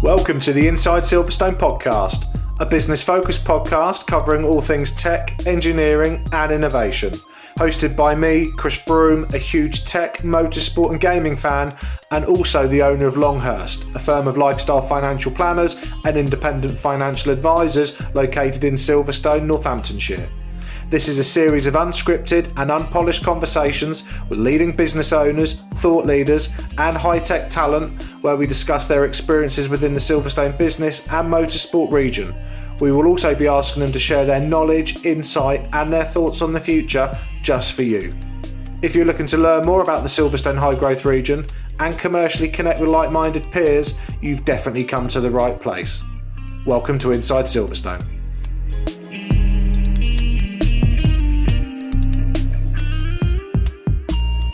Welcome to the Inside Silverstone podcast, a business-focused podcast covering all things tech, engineering and innovation. Hosted by me, Chris Broome, a huge tech, motorsport and gaming fan, and also the owner of Longhurst, a firm of lifestyle financial planners and independent financial advisors located in Silverstone, Northamptonshire. This is a series of unscripted and unpolished conversations with leading business owners, thought leaders and high-tech talent where we discuss their experiences within the Silverstone business and motorsport region. We will also be asking them to share their knowledge, insight and their thoughts on the future just for you. If you're looking to learn more about the Silverstone high growth region and commercially connect with like-minded peers, you've definitely come to the right place. Welcome to Inside Silverstone.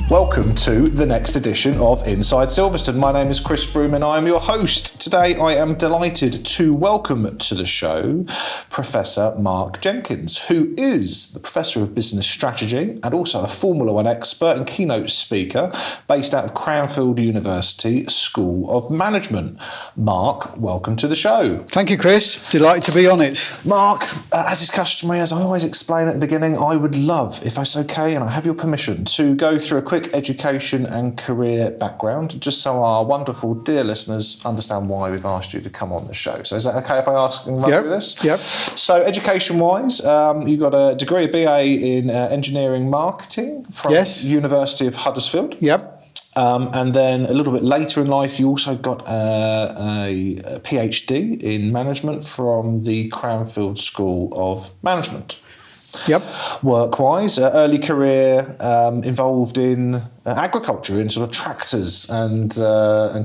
Welcome to the next edition of Inside Silverstone. My name is Chris Broome and I am your host. Today I am delighted to welcome to the show Professor Mark Jenkins, who is the Professor of Business Strategy and also a Formula One expert and keynote speaker based out of Cranfield University School of Management. Mark, welcome to the show. Thank you, Chris. Delighted to be on it. Mark, as is customary, as I always explain at the beginning, I would love, if it's okay and I have your permission, to go through a quick education and career background, just so our wonderful dear listeners understand why we've asked you to come on the show. So is that okay if I ask and run through this? Yep. So education-wise, you got a degree, a BA in engineering marketing from University of Huddersfield. Yep. And then a little bit later in life, you also got a PhD in management from the Cranfield School of Management. Yep. Work-wise, early career involved in agriculture, in sort of tractors and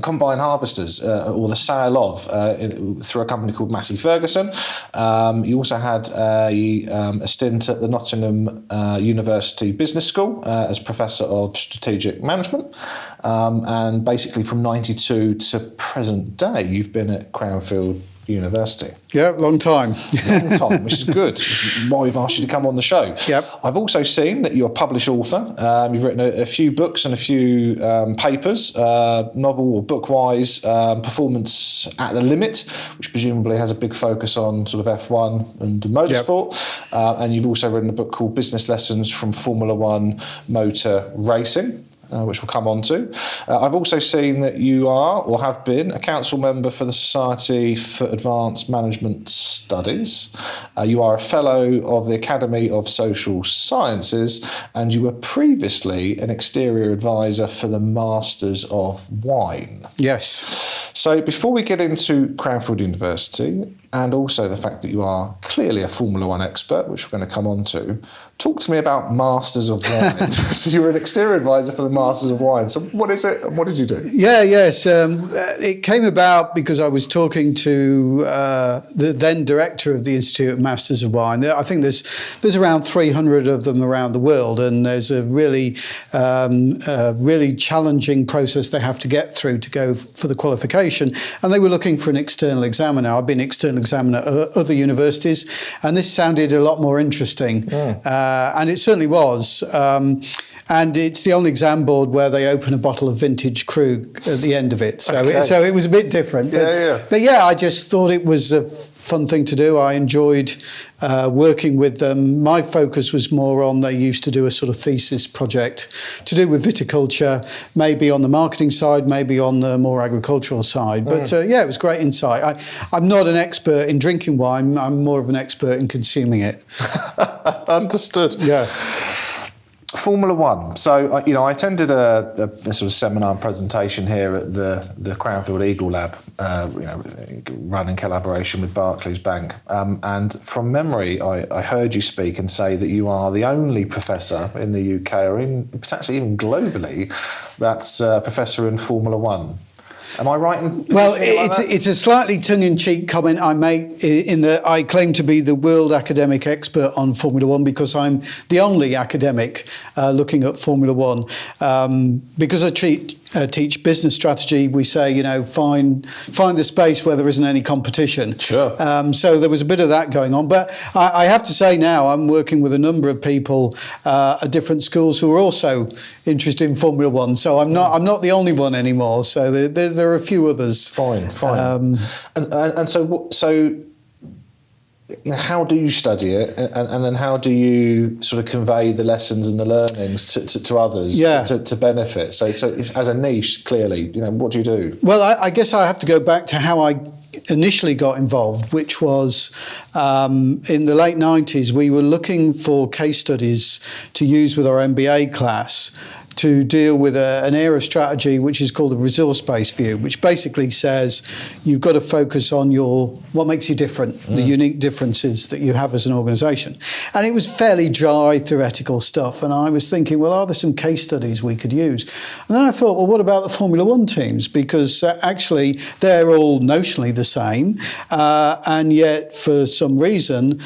combine harvesters, or the sale of through a company called Massey Ferguson. You also had a stint at the Nottingham University Business School as Professor of Strategic Management, and basically from 92 to present day, you've been at Cranfield University. Yeah, long time. Long time, which is good. Which is why we've asked you to come on the show. Yep. I've also seen that you're a published author. You've written a few books and a few papers, novel or book-wise, Performance at the Limit, which presumably has a big focus on sort of F1 and motorsport. Yep. And you've also written a book called Business Lessons from Formula One Motor Racing, which we'll come on to. I've also seen that you are, or have been, a council member for the Society for Advanced Management Studies. You are a fellow of the Academy of Social Sciences, and you were previously an exterior advisor for the Masters of Wine. Yes. So before we get into Cranfield University, and also the fact that you are clearly a Formula One expert, which we're going to come on to, talk to me about Masters of Wine. So you were an exterior advisor for the Masters of Wine. So what is it and what did you do? Yes. It came about because I was talking to the then director of the Institute of Masters of Wine. I think there's around 300 of them around the world, and there's a really challenging process they have to get through to go for the qualification. And they were looking for an external examiner. I've been external examiner at other universities, and this sounded a lot more interesting. And it certainly was. And it's the only exam board where they open a bottle of vintage Krug at the end of it. So, so it was a bit different. But I just thought it was a fun thing to do. I enjoyed working with them. My focus was more on, they used to do a sort of thesis project to do with viticulture, maybe on the marketing side, maybe on the more agricultural side. But it was great insight. I'm not an expert in drinking wine. I'm more of an expert in consuming it. Understood. Yeah. Formula One. So, I attended a sort of seminar and presentation here at the Cranfield Eagle Lab, run in collaboration with Barclays Bank. And from memory, I heard you speak and say that you are the only professor in the UK, or in potentially even globally, that's a professor in Formula One. Am I right in it's a slightly tongue-in-cheek comment I make in that I claim to be the world academic expert on Formula One because I'm the only academic looking at Formula One. Because I teach business strategy, we say, find the space where there isn't any competition. Sure. So there was a bit of that going on. But I have to say now I'm working with a number of people at different schools who are also interested in Formula One. So I'm not the only one anymore. So there are a few others. Fine. And so how do you study it, and then how do you sort of convey the lessons and the learnings to others to benefit? So if, as a niche, clearly, what do you do? Well, I guess I have to go back to how I initially got involved, which was in the late 90s. We were looking for case studies to use with our MBA class to deal with an area strategy which is called a resource-based view, which basically says you've got to focus on what makes you different, the unique differences that you have as an organisation. And it was fairly dry theoretical stuff, and I was thinking, well, are there some case studies we could use? And then I thought, well, what about the Formula One teams? Because actually they're all notionally the same, and yet for some reason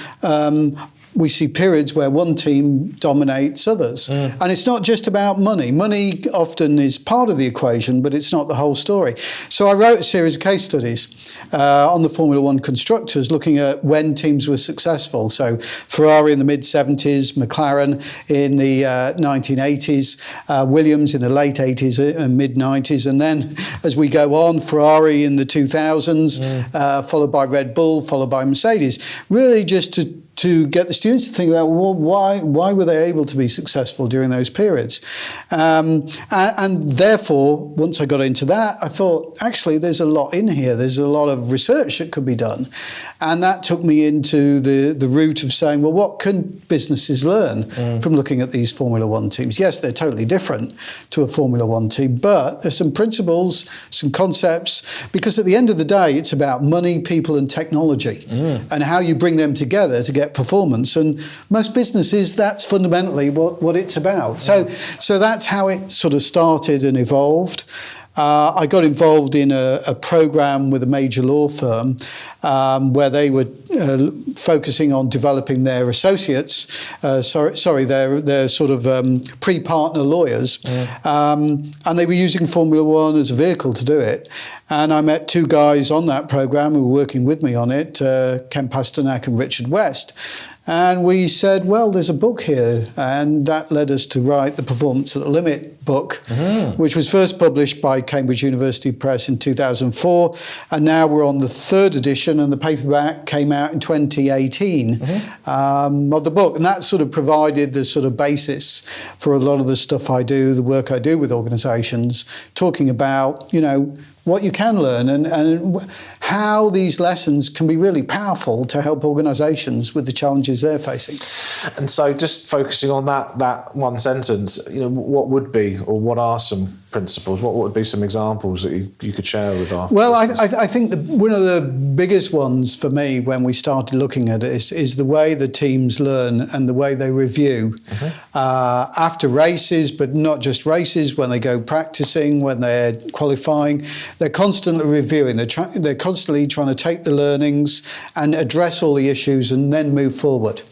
we see periods where one team dominates others. And it's not just about money. Money often is part of the equation, but it's not the whole story. So I wrote a series of case studies on the Formula One constructors, looking at when teams were successful. So Ferrari in the mid-70s, McLaren in the 1980s, Williams in the late 80s and mid-90s. And then as we go on, Ferrari in the 2000s, followed by Red Bull, followed by Mercedes, really just to get the students to think about, well, why were they able to be successful during those periods? And therefore, once I got into that, I thought, actually, there's a lot in here. There's a lot of research that could be done. And that took me into the route of saying, well, what can businesses learn from looking at these Formula One teams? Yes, they're totally different to a Formula One team, but there's some principles, some concepts, because at the end of the day, it's about money, people, and technology, and how you bring them together to get performance. And most businesses, that's fundamentally what it's about. So that's how it sort of started and evolved. I got involved in a program with a major law firm where they were focusing on developing their associates, their sort of pre-partner lawyers, and they were using Formula One as a vehicle to do it. And I met two guys on that program who were working with me on it, Ken Pasternak and Richard West. And we said, well, there's a book here. And that led us to write the Performance at the Limit book, which was first published by Cambridge University Press in 2004. And now we're on the third edition, and the paperback came out in 2018 of the book. And that sort of provided the sort of basis for a lot of the stuff I do, the work I do with organisations, talking about, what you can learn and how these lessons can be really powerful to help organisations with the challenges they're facing. And so just focusing on that one sentence, what would be, or what are some principles? What would be some examples that you could share with our listeners? I think one of the biggest ones for me when we started looking at it is the way the teams learn and the way they review after races, but not just races, when they go practicing, when they're qualifying. They're constantly reviewing. They're constantly trying to take the learnings and address all the issues and then move forward.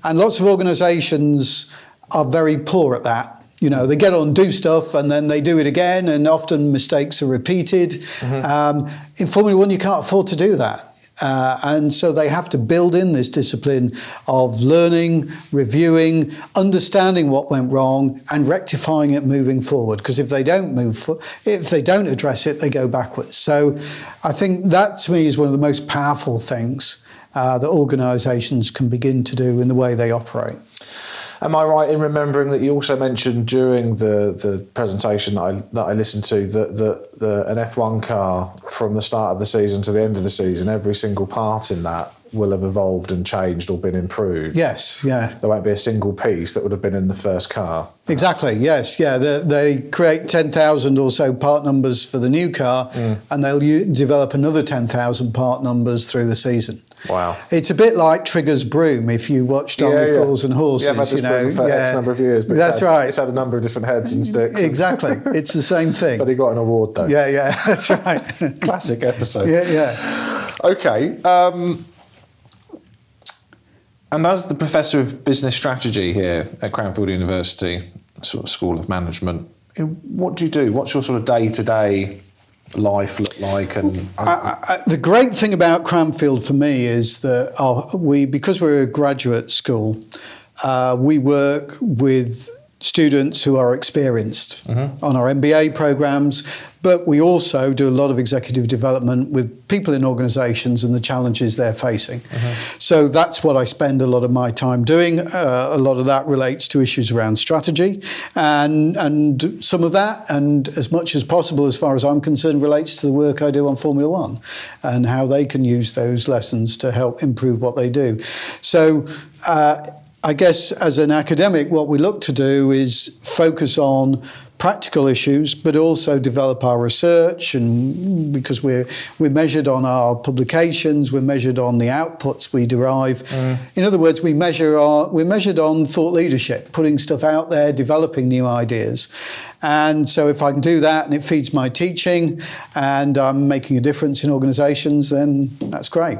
And lots of organisations are very poor at that. They get on, do stuff, and then they do it again, and often mistakes are repeated. In Formula One, you can't afford to do that. And so they have to build in this discipline of learning, reviewing, understanding what went wrong, and rectifying it moving forward. Because if they don't address it, they go backwards. So I think that, to me, is one of the most powerful things that organisations can begin to do in the way they operate. Am I right in remembering that you also mentioned during the presentation that I listened to that an F1 car, from the start of the season to the end of the season, every single part in that will have evolved and changed or been improved? Yes, yeah. There won't be a single piece that would have been in the first car. Exactly, yes, yeah. They create 10,000 or so part numbers for the new car, and they'll develop another 10,000 part numbers through the season. Wow. It's a bit like Trigger's Broome, if you watched Only Fools and Horses. Yeah, I've had this Broome for X number of years. But that's right. It's had a number of different heads and sticks. Exactly. It's the same thing. But he got an award, though. Yeah, that's right. Classic episode. Yeah. Okay. And as the Professor of Business Strategy here at Cranfield University, sort of School of Management, what do you do? What's your sort of day-to-day life look like? And the great thing about Cranfield for me is that because we're a graduate school, we work with students who are experienced on our MBA programs, but we also do a lot of executive development with people in organisations and the challenges they're facing. So that's what I spend a lot of my time doing. A lot of that relates to issues around strategy, and some of that, and as much as possible, as far as I'm concerned, relates to the work I do on Formula One and how they can use those lessons to help improve what they do. So I guess as an academic, what we look to do is focus on practical issues, but also develop our research, and because we're measured on our publications, we're measured on the outputs we derive. In other words, we're measured on thought leadership, putting stuff out there, developing new ideas. And so if I can do that and it feeds my teaching and I'm making a difference in organisations, then that's great.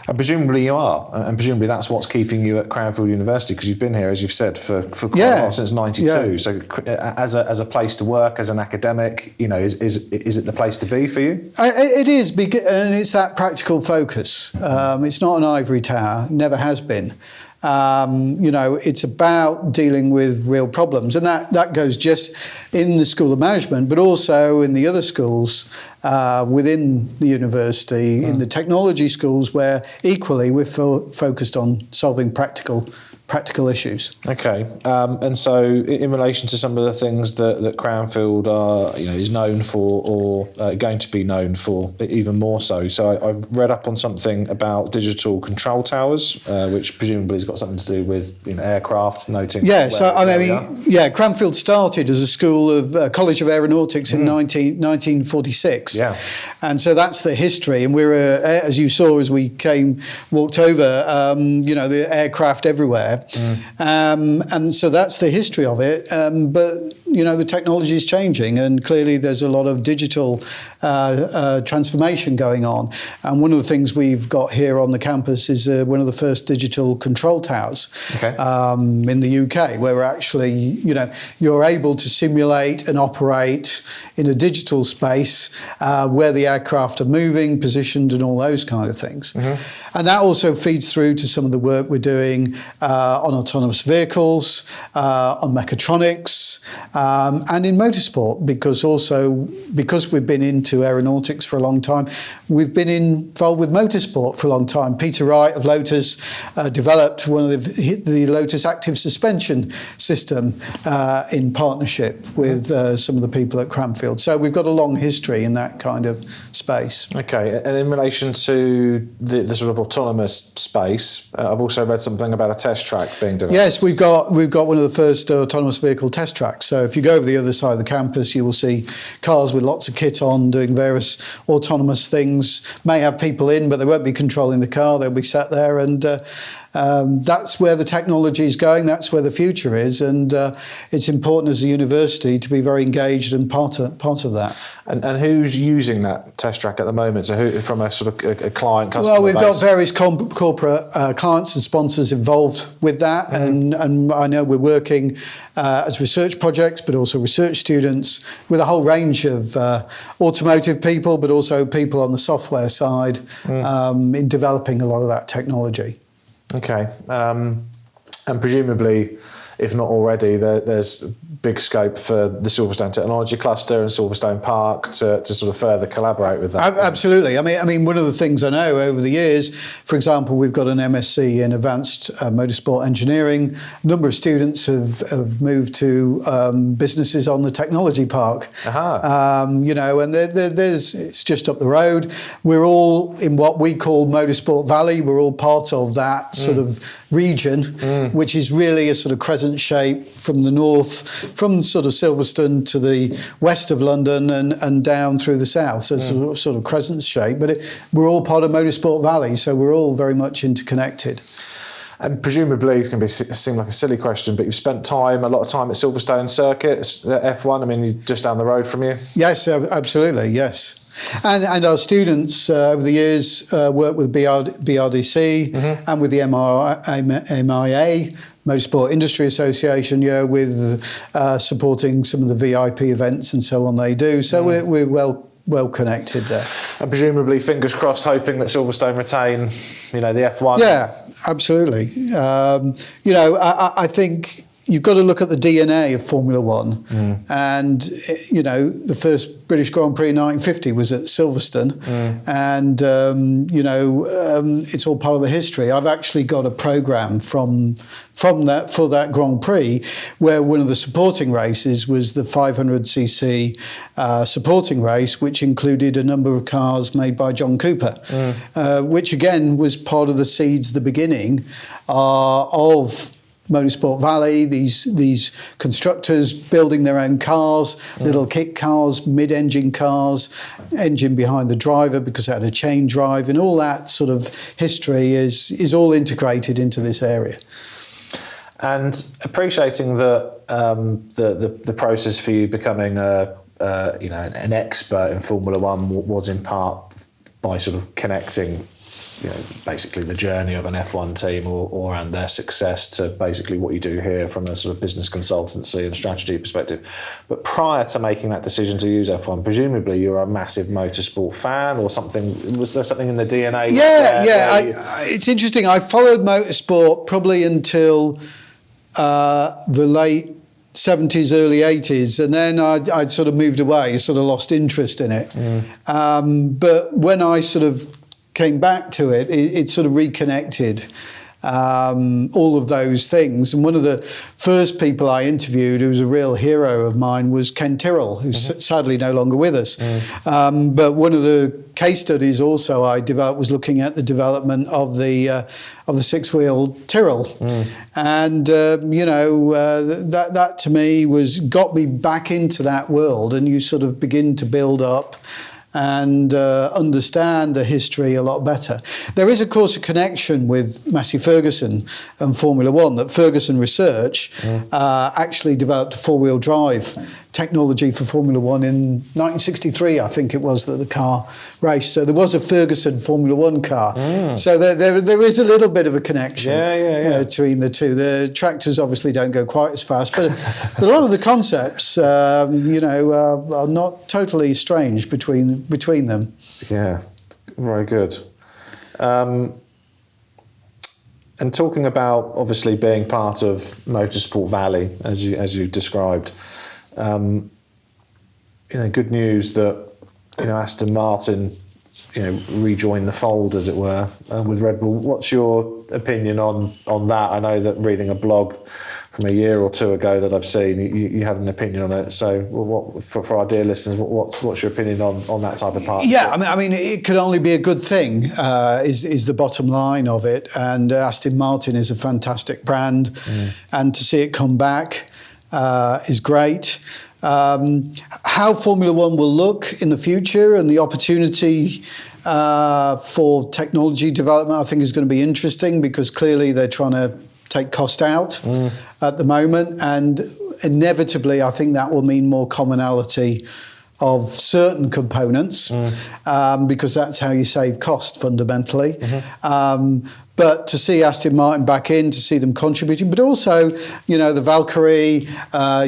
And presumably you are, and presumably that's what's keeping you at Cranfield University, because you've been here, as you've said, for quite a while, since '92. Yeah. So as a place to work, as an academic, is it the place to be for you? It is, and it's that practical focus. It's not an ivory tower, never has been. It's about dealing with real problems, and that goes just in the School of Management, but also in the other schools within the university, in the technology schools, where equally we're focused on solving practical issues. Okay, and so in relation to some of the things that Cranfield is known for, or going to be known for even more so. So I've read up on something about digital control towers, which presumably has got something to do with aircraft, noting. Yeah, so Cranfield started as a school of College of Aeronautics in 1946. Yeah, and so that's the history. And we're as you saw as we walked over, the aircraft everywhere. And so that's the history of it. But the technology is changing, and clearly there's a lot of digital transformation going on. And one of the things we've got here on the campus is one of the first digital control towers in the UK, where we're actually, you're able to simulate and operate in a digital space where the aircraft are moving, positioned, and all those kind of things. And that also feeds through to some of the work we're doing on autonomous vehicles, on mechatronics, and in motorsport, because we've been into aeronautics for a long time, we've been involved with motorsport for a long time. Peter Wright of Lotus developed one of the Lotus active suspension system in partnership with some of the people at Cranfield. So we've got a long history in that kind of space. Okay, and in relation to the sort of autonomous space, I've also read something about a test track being developed. Yes, we've got one of the first autonomous vehicle test tracks. So if you go over the other side of the campus, you will see cars with lots of kit on doing various autonomous things. May have people in, but they won't be controlling the car. They'll be sat there, and that's where the technology is going. That's where the future is, and it's important as a university to be very engaged and part of that. And who's using that test track at the moment? So who, from a sort of a client customer Well, we've base? got various corporate clients and sponsors involved with that, and I know we're working as research projects, but also research students with a whole range of automotive people, but also people on the software side in developing a lot of that technology. Okay, and presumably, if not already, there's big scope for the Silverstone Technology Cluster and Silverstone Park to sort of further collaborate with that. Absolutely. I mean, one of the things I know over the years, for example, we've got an MSc in Advanced Motorsport Engineering. A number of students have moved to businesses on the Technology Park. And it's just up the road. We're all in what we call Motorsport Valley. We're all part of that sort of region, which is really a sort of crescent shape from the north, from sort of Silverstone to the west of London and down through the south. So it's a sort of crescent shape, but we're all part of Motorsport Valley, so we're all very much interconnected. And presumably, it's going to seem like a silly question, but you've spent a lot of time at Silverstone Circuit, F1. I mean, you're just down the road from you. Yes, absolutely, yes. And our students over the years work with BRDC and with the MIA, Motorsport Industry Association, with supporting some of the VIP events and so on they do. So we're well connected there. And presumably, fingers crossed, hoping that Silverstone retain, the F1. Yeah, absolutely. I think you've got to look at the DNA of Formula One. And, the first British Grand Prix in 1950 was at Silverstone. And, it's all part of the history. I've actually got a programme from that for that Grand Prix, where one of the supporting races was the 500cc supporting race, which included a number of cars made by John Cooper, which again was part of the seeds, the beginning of Motorsport Valley, these constructors building their own cars, little kit cars, mid-engine cars, engine behind the driver because it had a chain drive, and all that sort of history is all integrated into this area. And appreciating that the process for you becoming an expert in Formula One was in part by sort of connecting, basically the journey of an F1 team or and their success to basically what you do here from a sort of business consultancy and strategy perspective. But prior to making that decision to use F1, presumably you're a massive motorsport fan or something. Was there something in the DNA? It's interesting. I followed motorsport probably until the late 70s, early 80s, and then I'd sort of moved away, sort of lost interest in it. But when I sort of came back to it, it sort of reconnected all of those things. And one of the first people I interviewed, who was a real hero of mine, was Ken Tyrrell, who's sadly no longer with us. But one of the case studies also I developed was looking at the development of the six-wheel Tyrrell, and that to me got me back into that world, and you sort of begin to build up and understand the history a lot better. There is, of course, a connection with Massey Ferguson and Formula One, that Ferguson Research actually developed a four-wheel drive technology for Formula One in 1963, I think it was, that the car raced. So there was a Ferguson Formula One car. So there is a little bit of a connection between the two. The tractors obviously don't go quite as fast, but a lot of the concepts, are not totally strange between them. Yeah, very good. And talking about obviously being part of Motorsport Valley, as you described, good news that Aston Martin rejoined the fold, as it were, with Red Bull. What's your opinion on that? I know that reading a blog from a year or two ago that I've seen, you had an opinion on it. So, for our dear listeners, what's your opinion on that type of partnership? Yeah, I mean, it could only be a good thing. Is the bottom line of it. And Aston Martin is a fantastic brand, and to see it come back is great. How Formula One will look in the future and the opportunity for technology development, I think, is going to be interesting, because clearly they're trying to take cost out at the moment, and inevitably I think that will mean more commonality of certain components, because that's how you save cost fundamentally. But to see Aston Martin back in, to see them contributing, but also, the Valkyrie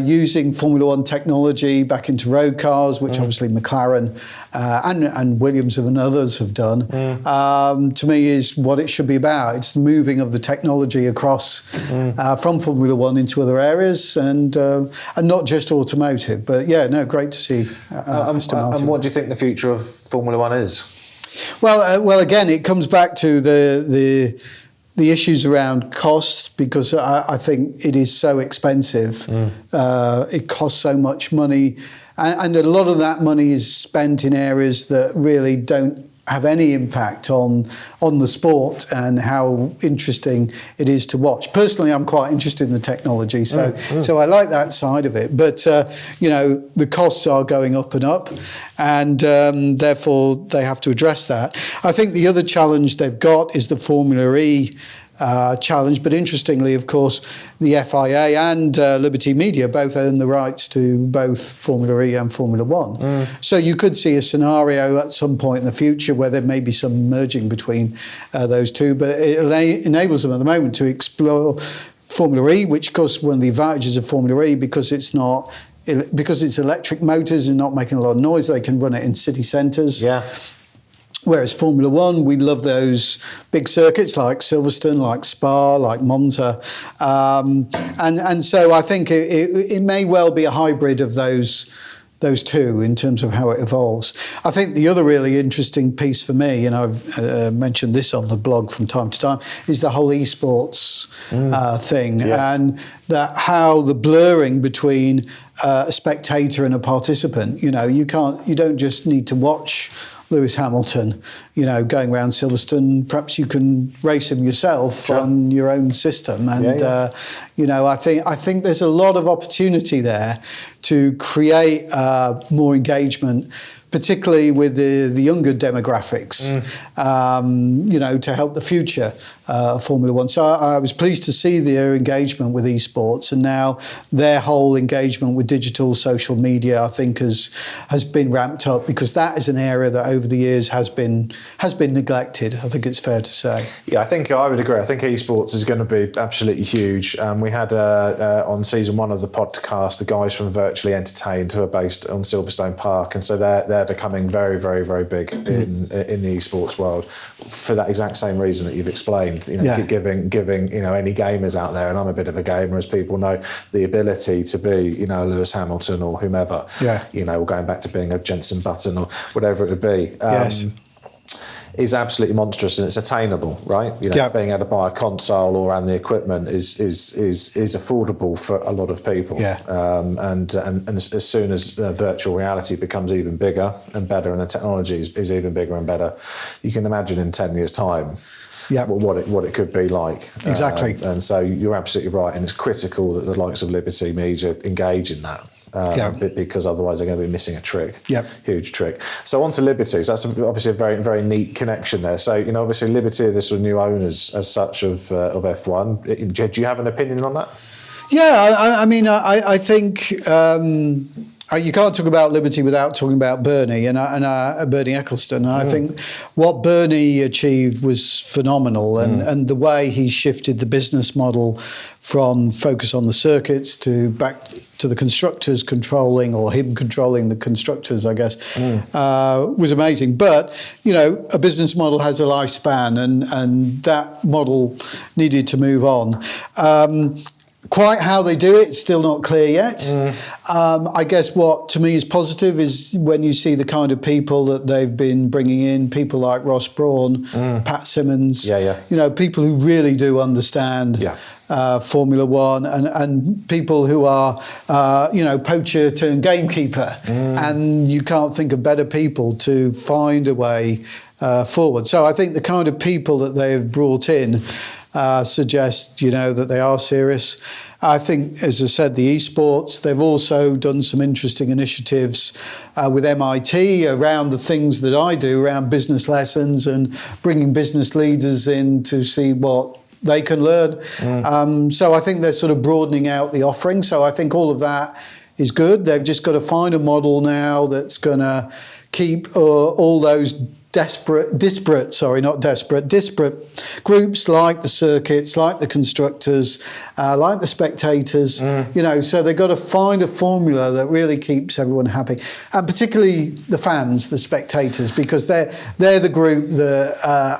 using Formula One technology back into road cars, which obviously McLaren and Williams and others have done, to me is what it should be about. It's the moving of the technology across from Formula One into other areas, and not just automotive. But great to see Aston Martin. And what do you think the future of Formula One is? Well, again, it comes back to the issues around cost, because I think it is so expensive. It costs so much money, and a lot of that money is spent in areas that really don't have any impact on the sport and how interesting it is to watch. Personally, I'm quite interested in the technology, so I like that side of it. But the costs are going up and up, and therefore they have to address that. I think the other challenge they've got is the Formula E challenge, but interestingly, of course, the FIA and Liberty Media both own the rights to both Formula E and Formula One. So you could see a scenario at some point in the future where there may be some merging between those two, but it enables them at the moment to explore Formula E, which of course one of the advantages of Formula E, because it's electric motors and not making a lot of noise, they can run it in city centres. Whereas Formula One, we love those big circuits like Silverstone, like Spa, like Monza. And so I think it may well be a hybrid of those two in terms of how it evolves. I think the other really interesting piece for me, and I've mentioned this on the blog from time to time, is the whole esports thing, and that how the blurring between a spectator and a participant. You don't just need to watch Lewis Hamilton, going around Silverstone. Perhaps you can race him yourself on your own system. And I think there's a lot of opportunity there to create more engagement, particularly with the younger demographics, to help the future Formula One. So I was pleased to see their engagement with esports, and now their whole engagement with digital social media, I think, has been ramped up, because that is an area that over the years has been neglected. I think it's fair to say. Yeah, I think I would agree. I think esports is going to be absolutely huge. We had on season 1 of the podcast the guys from Virtually Entertained, who are based on Silverstone Park, and so they're becoming very, very, very big in the esports world for that exact same reason that you've explained. Giving any gamers out there, and I'm a bit of a gamer, as people know, the ability to be Lewis Hamilton or whomever, or going back to being a Jenson Button or whatever it would be. Is absolutely monstrous, and it's attainable, right? Being able to buy a console or around the equipment is affordable for a lot of people. And as soon as virtual reality becomes even bigger and better, and the technology is even bigger and better, you can imagine in 10 years' time what it could be like. Exactly. And so you're absolutely right, and it's critical that the likes of Liberty Media engage in that. Because otherwise they're going to be missing a trick. Huge trick. So on to Liberty. So that's obviously a very, very neat connection there. So obviously Liberty are the sort of new owners as such of F1. Do you have an opinion on that? I think you can't talk about Liberty without talking about Bernie and Bernie Ecclestone. And I think what Bernie achieved was phenomenal, and the way he shifted the business model from focus on the circuits to back to the constructors controlling, or him controlling the constructors, I guess, was amazing. But a business model has a lifespan, and that model needed to move on. Quite how they do it, still not clear yet. I guess what to me is positive is when you see the kind of people that they've been bringing in, people like Ross Brawn, Pat Simmons, people who really do understand Formula One, and people who are, poacher turned gamekeeper. And you can't think of better people to find a way forward. So I think the kind of people that they have brought in suggest, that they are serious. I think, as I said, the esports, they've also done some interesting initiatives with MIT around the things that I do, around business lessons and bringing business leaders in to see what they can learn. So I think they're sort of broadening out the offering. So I think all of that is good. They've just got to find a model now that's going to keep all those disparate groups, like the circuits, like the constructors, like the spectators, so they've got to find a formula that really keeps everyone happy, and particularly the fans, the spectators, because they're the group that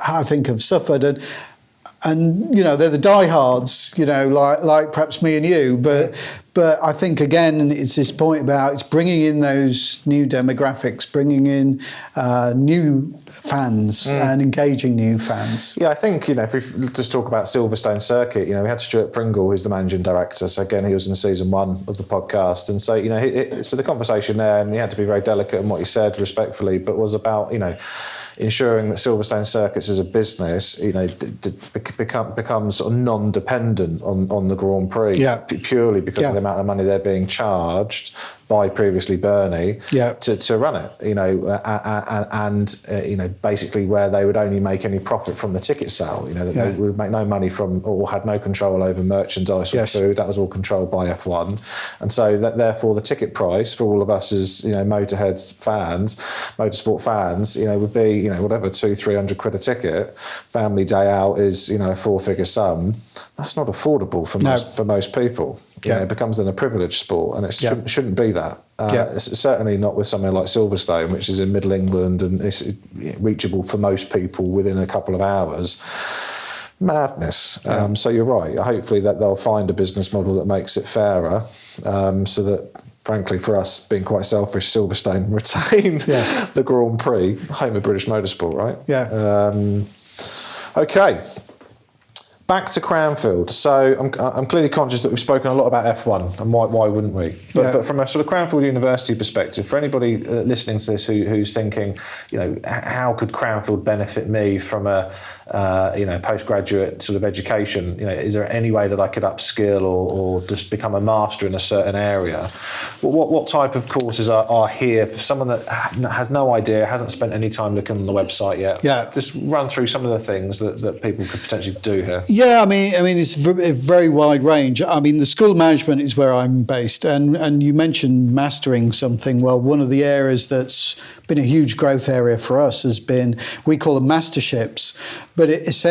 I think have suffered, and they're the diehards, like perhaps me and you, but I think, again, it's this point about it's bringing in those new demographics, bringing in new fans and engaging new fans. Yeah, I think, if we just talk about Silverstone Circuit, we had Stuart Pringle, who's the managing director. So again, he was in season 1 of the podcast. And so, so the conversation there, and he had to be very delicate in what he said, respectfully, but was about, ensuring that Silverstone Circuits as a business, becomes sort of non-dependent on the Grand Prix, purely because of the amount of money they're being charged by previously Bernie to run it, and basically where they would only make any profit from the ticket sale, that they would make no money from, or had no control over merchandise or food. That was all controlled by F1, and so that therefore the ticket price for all of us as motorheads fans, motorsport fans, would be whatever, 200-300 quid a ticket. Family day out is a 4-figure sum. That's not affordable for most people. It becomes then a privileged sport, and it shouldn't be that. Certainly not with somewhere like Silverstone, which is in Middle England and it's reachable for most people within a couple of hours. Madness. So you're right. Hopefully that they'll find a business model that makes it fairer, so that, frankly, for us, being quite selfish, Silverstone retain the Grand Prix, home of British motorsport, right? Yeah. Okay. Back to Cranfield. So I'm clearly conscious that we've spoken a lot about F1, and why wouldn't we? But from a sort of Cranfield University perspective, for anybody listening to this who's thinking, how could Cranfield benefit me from a postgraduate sort of education? Is there any way that I could upskill or just become a master in a certain area? What type of courses are here for someone that has no idea, hasn't spent any time looking on the website yet? Yeah. Just run through some of the things that people could potentially do here. Yeah, I mean, it's a very wide range. I mean, the School of Management is where I'm based, and you mentioned mastering something. Well, one of the areas that's been a huge growth area for us has been, we call them masterships, but it's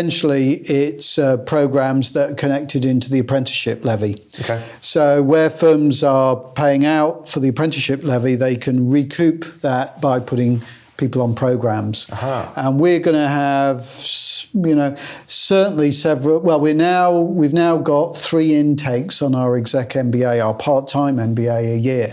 programs that are connected into the apprenticeship levy. Okay. So where firms are paying out for the apprenticeship levy, they can recoup that by putting people on programs. And we're going to have, certainly several. Well, we've now got 3 intakes on our exec MBA, our part-time MBA a year.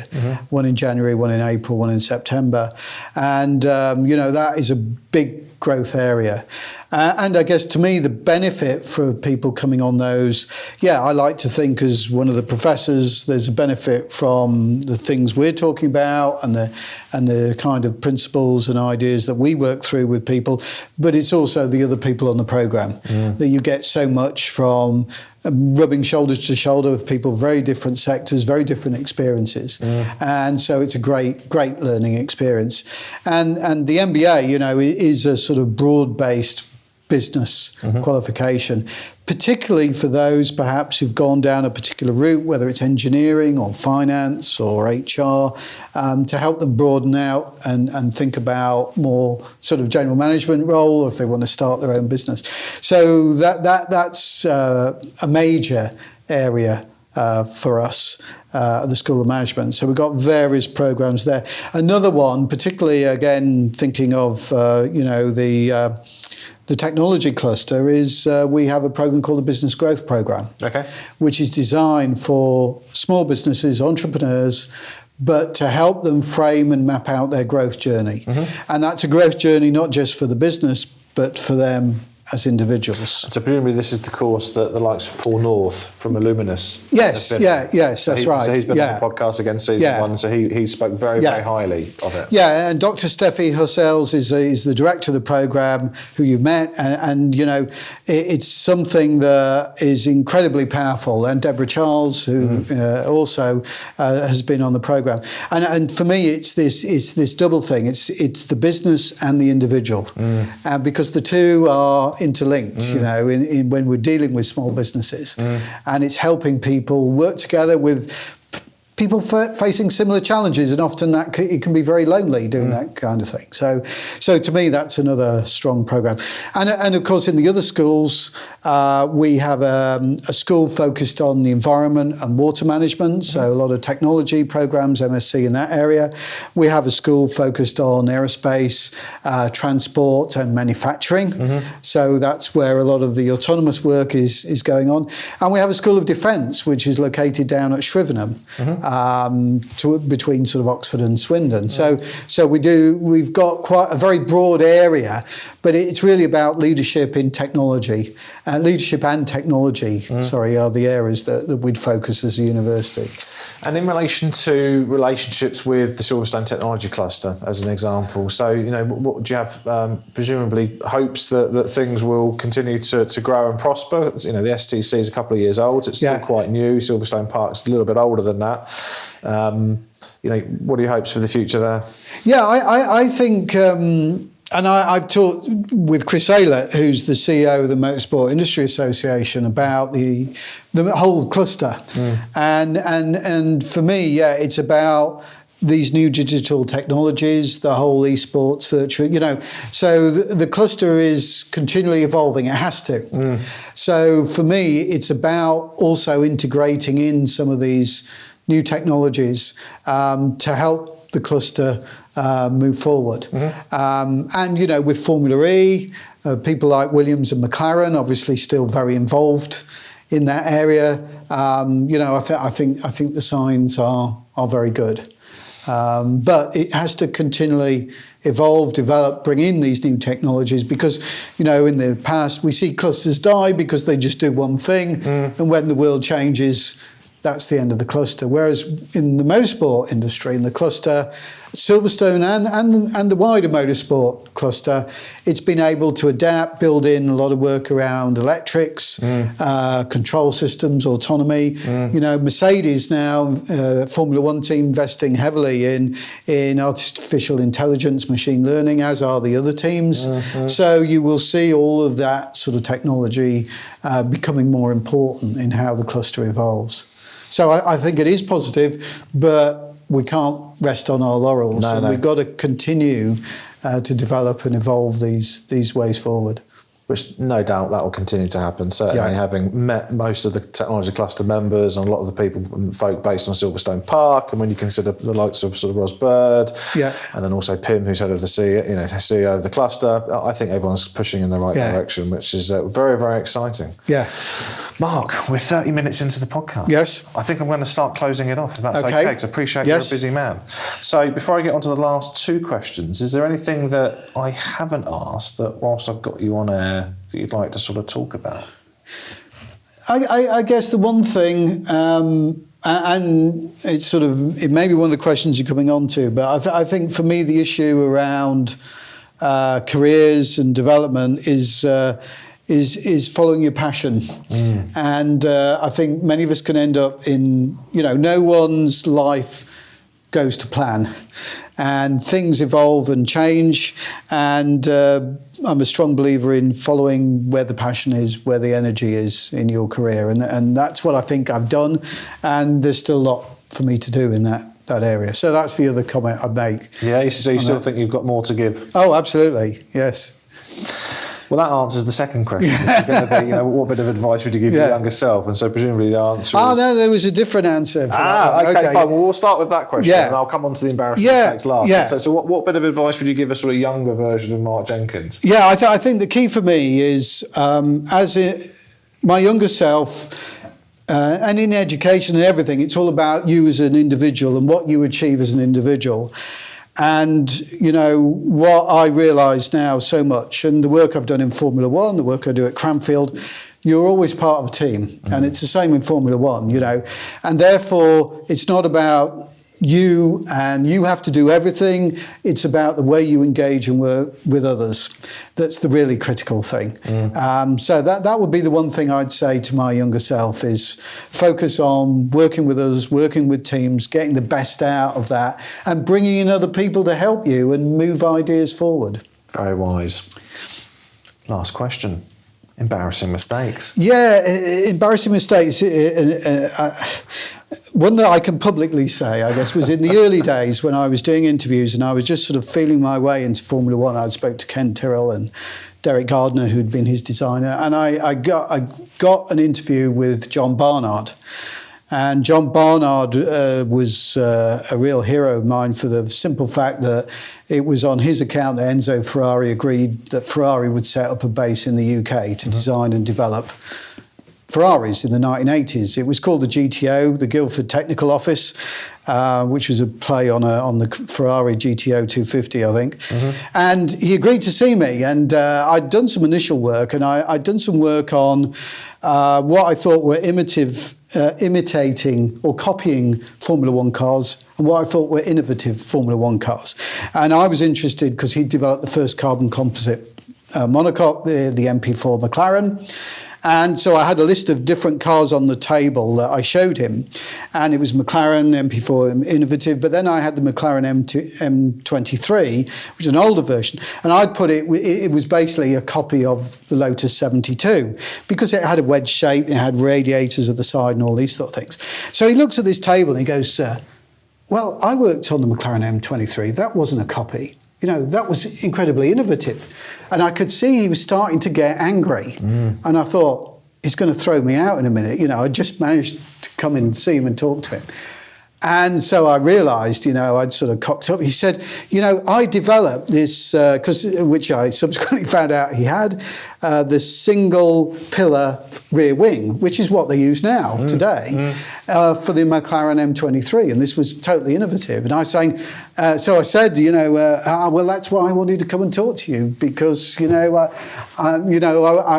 One in January, one in April, one in September, and that is a big growth area. And I guess to me, the benefit for people coming on those, I like to think as one of the professors, there's a benefit from the things we're talking about and the kind of principles and ideas that we work through with people, but it's also the other people on the programme that you get so much from rubbing shoulder to shoulder with people, very different sectors, very different experiences. And so it's a great learning experience. And the MBA, is a sort of broad-based business qualification, particularly for those perhaps who've gone down a particular route, whether it's engineering or finance or HR, to help them broaden out and think about more sort of general management role, or if they want to start their own business. So that's a major area for us at the School of Management. So we've got various programs there. Another one, particularly again thinking of the technology cluster, is we have a program called the Business Growth Program, which is designed for small businesses, entrepreneurs, but to help them frame and map out their growth journey. And that's a growth journey not just for the business, but for them as individuals. So presumably this is the course that the likes of Paul North from Illuminous. Yes, that's right. So he's been on the podcast again season 1, so he spoke very highly of it. Yeah, and Dr. Steffi Hussells is the director of the programme, who you've met, and it's something that is incredibly powerful. And Deborah Charles, who also has been on the programme. And for me, it's this double thing. It's the business and the individual, because the two are interlinked, in when we're dealing with small businesses, and it's helping people work together with people facing similar challenges, and often it can be very lonely doing that kind of thing. So to me, that's another strong program. And of course, in the other schools, we have a school focused on the environment and water management, so a lot of technology programs, MSc in that area. We have a school focused on aerospace, transport and manufacturing, so that's where a lot of the autonomous work is going on. And we have a school of defence, which is located down at Shrivenham, between sort of Oxford and Swindon. So we've got quite a very broad area, but it's really about leadership in technology. Leadership and technology, are the areas that we'd focus as a university. And in relation to relationships with the Silverstone Technology Cluster, as an example, so what do you have? Presumably hopes that things will continue to grow and prosper. The STC is a couple of years old; it's still quite new. Silverstone Park's a little bit older than that. What are your hopes for the future there? Yeah, I think. And I've talked with Chris Aylett, who's the CEO of the Motorsport Industry Association, about the whole cluster. And for me, it's about these new digital technologies, the whole esports, virtual, so the cluster is continually evolving. It has to. So for me, it's about also integrating in some of these new technologies to help the cluster move forward. And, with Formula E, people like Williams and McLaren obviously still very involved in that area. I think the signs are very good. But it has to continually evolve, develop, bring in these new technologies because, in the past we see clusters die because they just do one thing. And when the world changes, that's the end of the cluster. Whereas in the motorsport industry, in the cluster, Silverstone and the wider motorsport cluster, it's been able to adapt, build in a lot of work around electrics, control systems, autonomy. Mercedes now, Formula One team, investing heavily in artificial intelligence, machine learning, as are the other teams. So you will see all of that sort of technology becoming more important in how the cluster evolves. So I think it is positive, but we can't rest on our laurels. We've got to continue to develop and evolve these ways forward. Which no doubt that will continue to happen. Certainly, having met most of the technology cluster members and a lot of the people and folk based on Silverstone Park, and when you consider the likes of sort of Ros Bird, and then also Pim, who's head of the CEO of the cluster, I think everyone's pushing in the right direction, which is very, very exciting. Mark, we're 30 minutes into the podcast. Yes. I think I'm going to start closing it off, if that's okay, because I appreciate you're a busy man. So before I get on to the last two questions, is there anything that I haven't asked that, whilst I've got you on air, that you'd like to sort of talk about? I guess the one thing, and it may be one of the questions you're coming on to, but I think for me the issue around careers and development is following your passion. And I think many of us can end up in, no one's life goes to plan, and things evolve and change, and I'm a strong believer in following where the passion is, where the energy is in your career, and that's what I think I've done, and there's still a lot for me to do in that area. So that's the other comment I'd make. So you still think you've got more to give? Oh, absolutely, yes. Well, that answers the second question. It's going to be, what bit of advice would you give your younger self? And so presumably the answer is... no, there was a different answer. For that. Okay, fine. Well, we'll start with that question, and I'll come on to the embarrassing mistakes last. So what bit of advice would you give a sort of younger version of Mark Jenkins? I think the key for me is, my younger self... and in education and everything, it's all about you as an individual and what you achieve as an individual. And, what I realise now so much, and the work I've done in Formula One, the work I do at Cranfield, you're always part of a team. And it's the same in Formula One, And therefore, it's not about you and you have to do everything. It's about the way you engage and work with others. That's the really critical thing. So that would be the one thing I'd say to my younger self is focus on working with others, working with teams, getting the best out of that, and bringing in other people to help you and move ideas forward. Very wise. Last question. Embarrassing mistakes. Embarrassing mistakes. One that I can publicly say, I guess, was in the early days when I was doing interviews and I was just sort of feeling my way into Formula One. I spoke to Ken Tyrrell and Derek Gardner, who'd been his designer, and I got an interview with John Barnard. And John Barnard was a real hero of mine for the simple fact that it was on his account that Enzo Ferrari agreed that Ferrari would set up a base in the UK to design and develop Ferraris in the 1980s. It was called the GTO, the Guildford Technical Office, which was a play on the Ferrari GTO 250, I think. And he agreed to see me, and I'd done some initial work, and I'd done some work on what I thought were imitating or copying Formula One cars and what I thought were innovative Formula One cars. And I was interested because he developed the first carbon composite monocoque, the MP4 McLaren. And so I had a list of different cars on the table that I showed him, and it was McLaren MP4 innovative, but then I had the McLaren M23, which is an older version, and I'd put it was basically a copy of the Lotus 72 because it had a wedge shape, it had radiators at the side and all these sort of things. So he looks at this table and he goes, well, I worked on the McLaren M23, that wasn't a copy. That was incredibly innovative. And I could see he was starting to get angry. And I thought, he's going to throw me out in a minute. I just managed to come in and see him and talk to him. And so I realised, I'd sort of cocked up. He said, I developed this, which I subsequently found out he had, the single pillar rear wing, which is what they use now today for the McLaren M23. And this was totally innovative. And I was saying, so I said, well, that's why I wanted to come and talk to you, because, I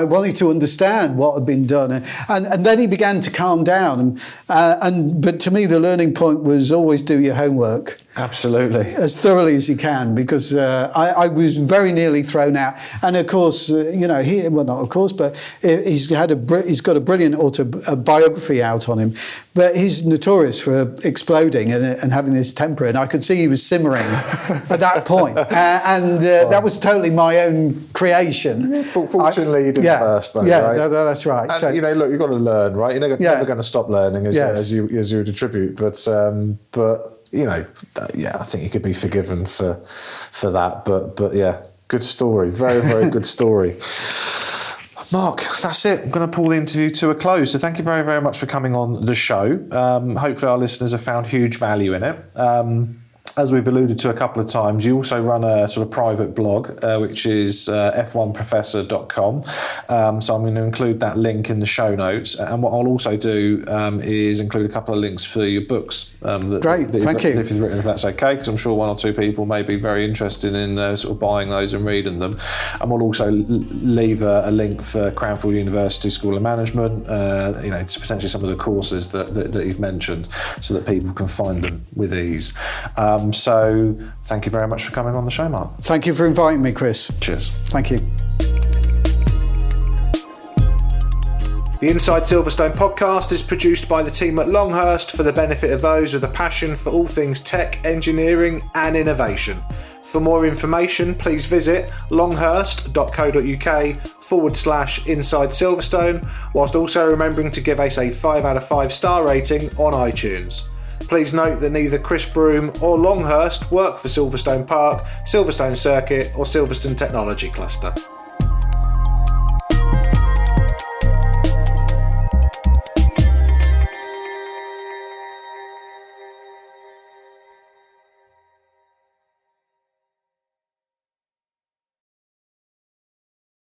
wanted to understand what had been done. And then he began to calm down. But to me, the learning point was always do your homework. Absolutely. As thoroughly as you can, because I was very nearly thrown out. And of course, not of course, but he's got a brilliant biography out on him. But he's notorious for exploding and having this temper. And I could see he was simmering at that point. That was totally my own creation. Yeah, fortunately, you didn't burst, though, yeah, right? Yeah, that's right. And, so, look, you've got to learn, right? You're never going to stop learning as you would attribute. But I think you could be forgiven for that. But yeah, good story. Very, very good story. Mark, that's it. I'm going to pull the interview to a close. So thank you very, very much for coming on the show. Hopefully our listeners have found huge value in it. As we've alluded to a couple of times, you also run a sort of private blog, which is f1professor.com. So I'm going to include that link in the show notes. And what I'll also do is include a couple of links for your books. Great, thank you. If you've written, if that's okay, because I'm sure one or two people may be very interested in sort of buying those and reading them. And we'll also leave a link for Cranfield University School of Management, to potentially some of the courses that you've mentioned, so that people can find them with ease. So thank you very much for coming on the show, Mark. Thank you for inviting me, Chris. Cheers. Thank you. The Inside Silverstone podcast is produced by the team at Longhurst for the benefit of those with a passion for all things tech, engineering and innovation. For more information, please visit longhurst.co.uk/Inside Silverstone, whilst also remembering to give us a 5 out of 5 star rating on iTunes. Please note that neither Chris Broome or Longhurst work for Silverstone Park, Silverstone Circuit or Silverstone Technology Cluster.